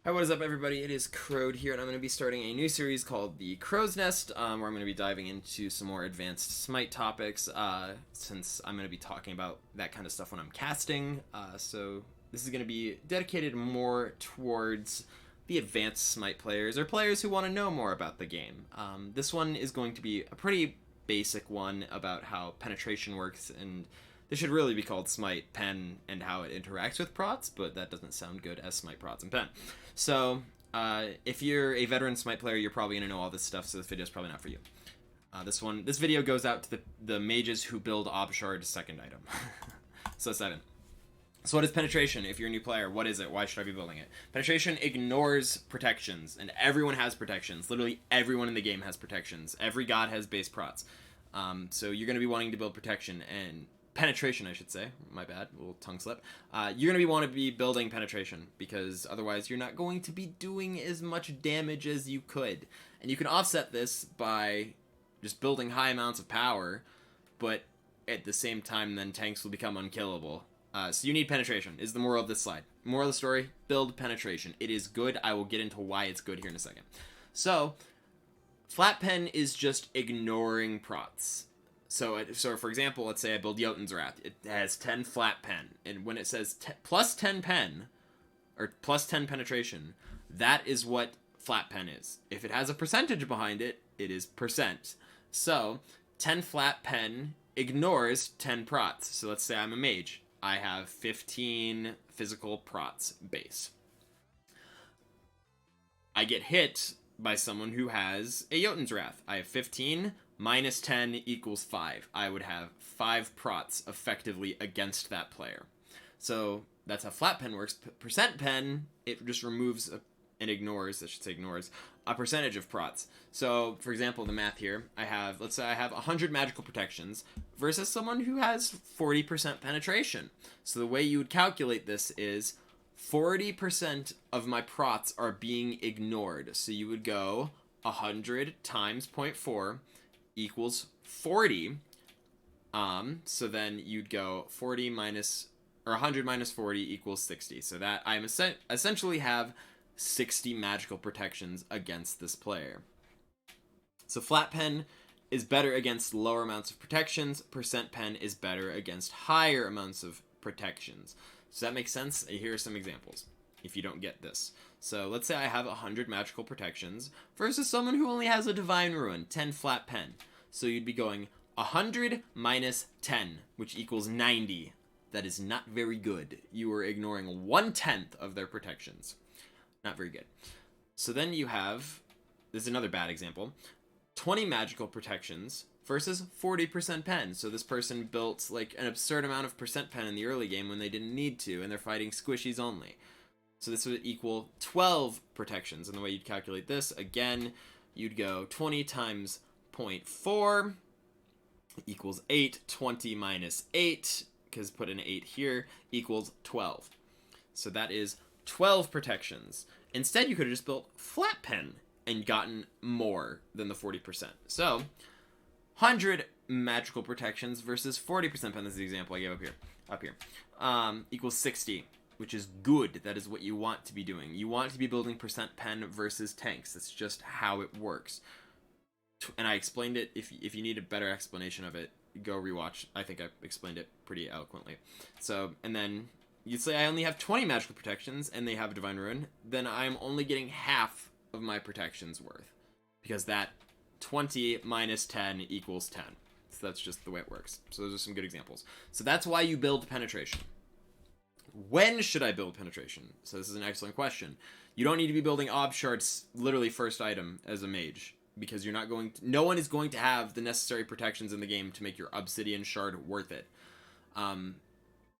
Hi, what is up, everybody? It is Kr0w here, and I'm going to be starting a new series called the Crow's Nest, where I'm going to be diving into some more advanced Smite topics, since I'm going to be talking about that kind of stuff when I'm casting. So this is going to be dedicated more towards the advanced Smite players, or players who want to know more about the game. This one is going to be a pretty basic one about how penetration works, and this should really be called Smite Pen and how it interacts with PROTS, but that doesn't sound good as Smite PROTS and Pen. So, if you're a veteran Smite player, you're probably going to know all this stuff, so this video is probably not for you. This video goes out to the mages who build Obshard second item. So let's dive in. So what is penetration? If you're a new player, what is it? Why should I be building it? Penetration ignores protections, and everyone has protections. Literally everyone in the game has protections. Every god has base prots. So you're going to be wanting to build protection, and penetration, I should say. My bad, a little tongue slip. You're going to want to be building penetration, because otherwise you're not going to be doing as much damage as you could. And you can offset this by just building high amounts of power, but at the same time then tanks will become unkillable. So you need penetration, is the moral of this slide. Moral of the story, build penetration. It is good. I will get into why it's good here in a second. So, flat pen is just ignoring prots. So for example, let's say I build Jotun's Wrath. It has 10 flat pen, and when it says plus 10 pen, or plus 10 penetration, that is what flat pen is. If it has a percentage behind it, it is percent. So 10 flat pen ignores 10 prots. So let's say I'm a mage. I have 15 physical prots base. I get hit by someone who has a Jotun's Wrath. I have 15 minus 10 equals 5. I would have 5 prots effectively against that player. So that's how flat pen works. Percent pen, it just removes and ignores, I should say ignores, a percentage of prots. So, for example, the math here, let's say I have 100 magical protections versus someone who has 40% penetration. So the way you would calculate this is 40% of my prots are being ignored. So you would go 100 times 0.4 equals 40. So then you'd go 40 minus, or 100 minus 40 equals 60. So that I essentially have 60 magical protections against this player. So flat pen is better against lower amounts of protections. Percent pen is better against higher amounts of protections. Does that make sense? Here are some examples if you don't get this. So let's say I have 100 magical protections versus someone who only has a Divine Ruin, 10 flat pen. So you'd be going 100 minus 10, which equals 90. That is not very good. You are ignoring 1/10 of their protections. Not very good. So then you have, this is another bad example, 20 magical protections versus 40% pen. So this person built like an absurd amount of percent pen in the early game when they didn't need to, and they're fighting squishies only. So this would equal 12 protections. And the way you'd calculate this, again, you'd go 20 times 0.4 equals 8. 20 minus 8, because put an 8 here, equals 12. So that is 12 protections. Instead, you could have just built flat pen and gotten more than the 40%. So 100 magical protections versus 40% pen. This is the example I gave up here. Equals 60, which is good. That is what you want to be doing. You want to be building percent pen versus tanks. That's just how it works. And I explained it. If you need a better explanation of it, go rewatch. I think I explained it pretty eloquently. So, and then you'd say I only have 20 magical protections and they have a Divine Ruin, then I'm only getting half of my protections worth, because that 20 minus 10 equals 10. So that's just the way it works. So those are some good examples. So that's why you build penetration. When should I build penetration? So this is an excellent question. You don't need to be building Obshard's literally first item as a mage, because you're not going to, no one is going to have the necessary protections in the game to make your Obsidian Shard worth it.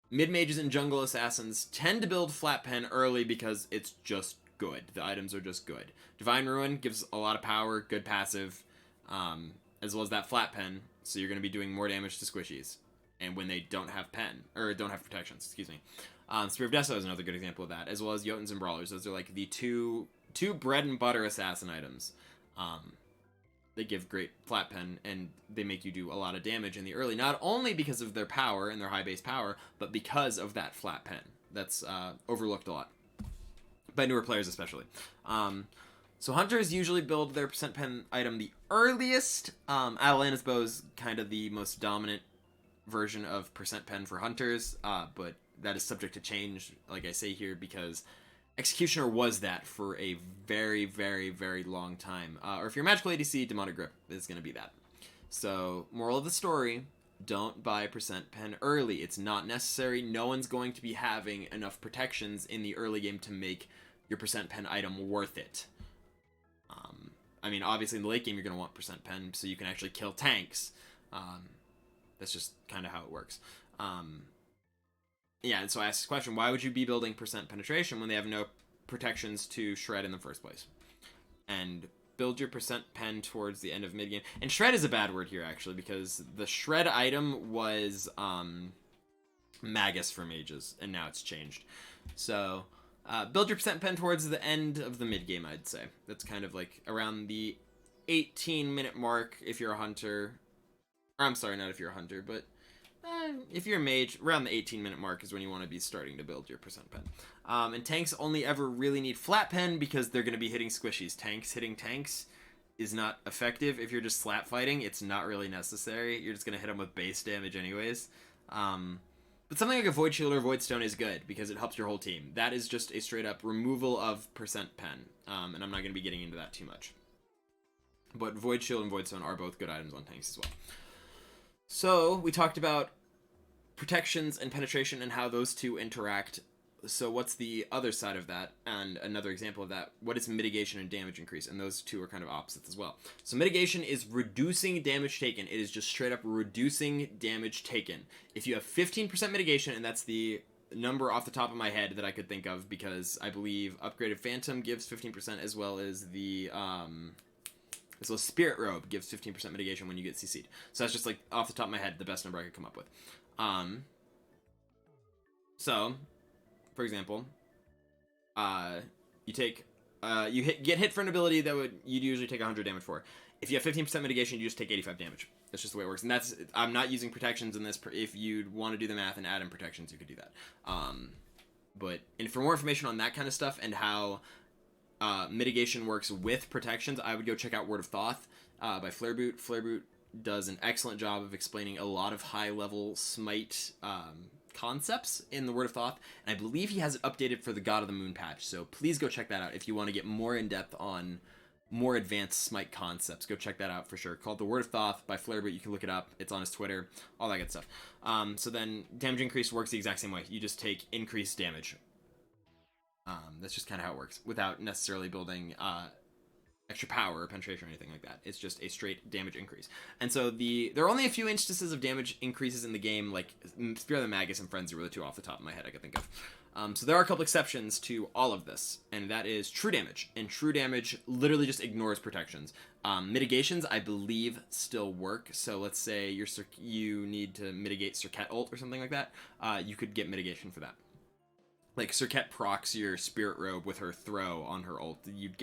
Mid-mages and jungle assassins tend to build flat pen early because it's just good. The items are just good. Divine Ruin gives a lot of power, good passive, as well as that flat pen, so you're going to be doing more damage to squishies. And when they don't have pen, or don't have protections, excuse me. Spear of Deso is another good example of that, as well as Jotuns and Brawlers. Those are like the two bread and butter assassin items. They give great flat pen, and they make you do a lot of damage in the early, not only because of their power and their high base power, but because of that flat pen. That's overlooked a lot. by newer players especially. So hunters usually build their percent pen item the earliest. Atlanta's bow is kind of the most dominant version of percent pen for hunters, but that is subject to change, like I say here, because Executioner was that for a very, very, very long time. Or if you're Magical ADC, Demonic Grip is going to be that. So, moral of the story, don't buy percent pen early. It's not necessary. No one's going to be having enough protections in the early game to make your percent pen item worth it. I mean, obviously in the late game you're going to want percent pen so you can actually kill tanks. That's just kind of how it works. Yeah, and so I asked this question, why would you be building percent penetration when they have no protections to shred in the first place? And build your percent pen towards the end of mid-game. And shred is a bad word here, actually, because the shred item was Magus for mages, and now it's changed. So, build your percent pen towards the end of the mid-game, I'd say. That's kind of like around the 18-minute mark if you're a hunter. Or, I'm sorry, not if you're a hunter, but if you're a mage, around the 18-minute mark is when you want to be starting to build your percent pen. And tanks only ever really need flat pen because they're going to be hitting squishies. Hitting tanks is not effective. If you're just slap fighting, it's not really necessary. You're just going to hit them with base damage anyways. But something like a Void Shield or Void Stone is good because it helps your whole team. That is just a straight up removal of percent pen. And I'm not going to be getting into that too much. But Void Shield and Void Stone are both good items on tanks as well. So, we talked about protections and penetration and how those two interact. So what's the other side of that? And another example of that, what is mitigation and damage increase? And those two are kind of opposites as well. So mitigation is reducing damage taken. It is just straight up reducing damage taken. If you have 15% mitigation, and that's the number off the top of my head that I could think of, because I believe Upgraded Phantom gives 15%, as well as the so Spirit Robe gives 15% mitigation when you get CC'd. So that's just like off the top of my head the best number I could come up with. So, for example, you take get hit for an ability that you'd usually take 100 damage for. If you have 15% mitigation, you just take 85 damage. That's just the way it works. And I'm not using protections in this. If you'd want to do the math and add in protections, you could do that. But for more information on that kind of stuff and how mitigation works with protections, I would go check out Word of Thoth by Flareboot. Flareboot does an excellent job of explaining a lot of high-level Smite concepts in the Word of Thoth, and I believe he has it updated for the God of the Moon patch, so please go check that out if you want to get more in-depth on more advanced Smite concepts. Go check that out for sure. Called the Word of Thoth by Flareboot. You can look it up. It's on his Twitter. All that good stuff. So then damage increase works the exact same way. You just take increased damage. That's just kind of how it works without necessarily building extra power or penetration or anything like that. It's just a straight damage increase. And so there are only a few instances of damage increases in the game, like Spear of the Magus and Frenzy were the two off the top of my head I could think of. So there are a couple exceptions to all of this, and that is true damage. And true damage literally just ignores protections. Mitigations, I believe, still work. So let's say you need to mitigate Circuit ult or something like that. You could get mitigation for that. Like Circuit procs your Spirit Robe with her throw on her ult, you'd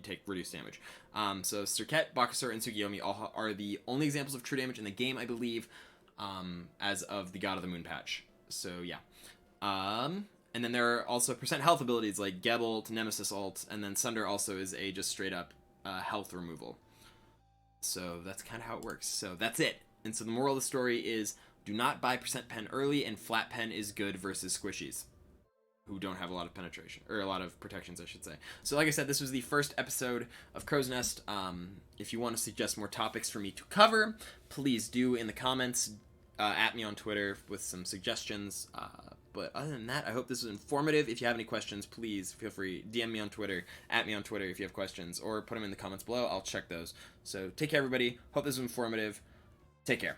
take reduced damage. So Circuit, Bakasur, and Tsukiyomi all are the only examples of true damage in the game, I believe, as of the God of the Moon patch. So yeah. And then there are also percent health abilities like Geb ult, Nemesis ult, and then Sunder also is a just straight up health removal. So that's kind of how it works. So that's it. And so the moral of the story is do not buy percent pen early, and flat pen is good versus squishies, who don't have a lot of penetration, or a lot of protections, I should say. So like I said, this was the first episode of Crow's Nest. If you want to suggest more topics for me to cover, please do in the comments, at me on Twitter with some suggestions. But other than that, I hope this was informative. If you have any questions, please feel free, DM me on Twitter, at me on Twitter if you have questions, or put them in the comments below. I'll check those. So take care, everybody. Hope this was informative. Take care.